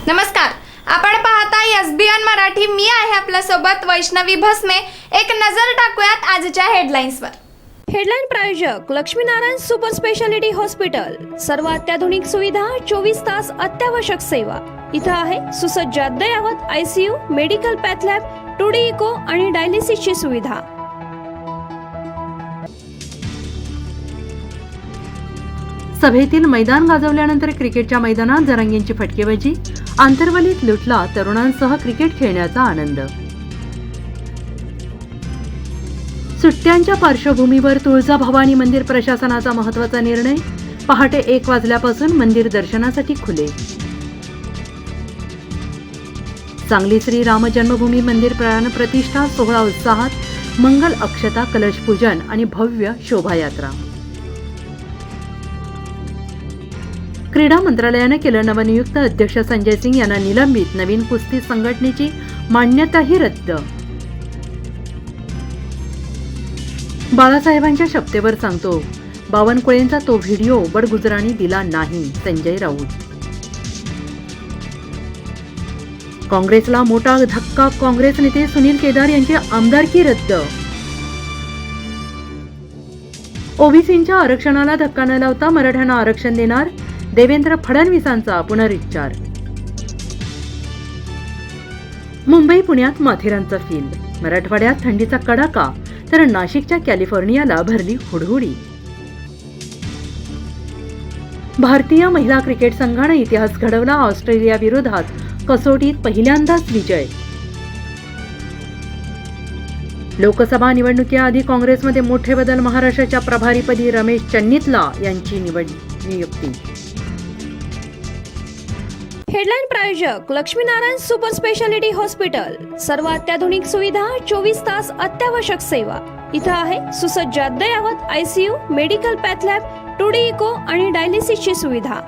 नमस्कार, आपण पाहता SBN मराठी. मी आहे आपल्या सोबत वैष्णवी भस्मे. एक नजर टाकूयात आजच्या हेडलाईन्सवर. हेडलाईन प्रायोजक लक्ष्मीनारायण सुपर स्पेशालिटी हॉस्पिटल. सर्व अत्याधुनिक सुविधा, 24 तास अत्यावश्यक सेवा. इथं आहे सुसज्ज अद्ययावत ICU, medical path lab, 2D echo आणि डायलिसिसची सुविधा. सभेतील मैदान गाजवल्यानंतर क्रिकेटच्या मैदानात जरांगींची फटकेबाजी. आंतरवलीत लुटला तरुणांसह क्रिकेट खेळण्याचा आनंद. सुट्ट्यांच्या पार्श्वभूमीवर तुळजाभवानी मंदिर प्रशासनाचा महत्त्वाचा निर्णय. पहाटे 1 वाजल्यापासून मंदिर दर्शनासाठी खुले. सांगली श्री राम जन्मभूमी मंदिर प्राण प्रतिष्ठा सोहळा उत्साहात. मंगल अक्षता, कलश पूजन आणि भव्य शोभायात्रा. क्रीडा मंत्रालयाने केलं नवनियुक्त अध्यक्ष संजय सिंग यांना निलंबित. नवीन कुस्ती संघटनेची मान्यताही रद्द. बाळासाहेबांच्या शपथेवर सांगतो, बावनकुळेंचा तो व्हिडिओ बडगुजरांनी दिला नाही. संजय राऊत. काँग्रेसला मोठा धक्का. काँग्रेस नेते सुनील केदार यांची आमदारकी रद्द. ओबीसींच्या आरक्षणाला धक्का न लावता मराठ्यांना आरक्षण देणार. देवेंद्र फडणवीसांचा पुनरुच्चार. मुंबई पुण्यात माथेरानचा फील. मराठवाड्यात थंडीचा कडाका तर नाशिकच्या कॅलिफोर्नियाला भरली हुडहुडी. भारतीय महिला क्रिकेट संघाने इतिहास घडवला. ऑस्ट्रेलिया विरोधात कसोटीत पहिल्यांदाच विजय. लोकसभा निवडणुकीआधी काँग्रेसमध्ये मोठे बदल. महाराष्ट्राच्या प्रभारीपदी रमेश चन्नीतला यांची नियुक्ती. हेडलाईन प्रायोजक लक्ष्मीनारायण सुपर स्पेशालिटी हॉस्पिटल. सर्व अत्याधुनिक सुविधा, 24 तास अत्यावश्यक सेवा. इथं आहे सुसज्ज अद्ययावत ICU, medical path lab, 2D echo आणि डायलिसिसची सुविधा.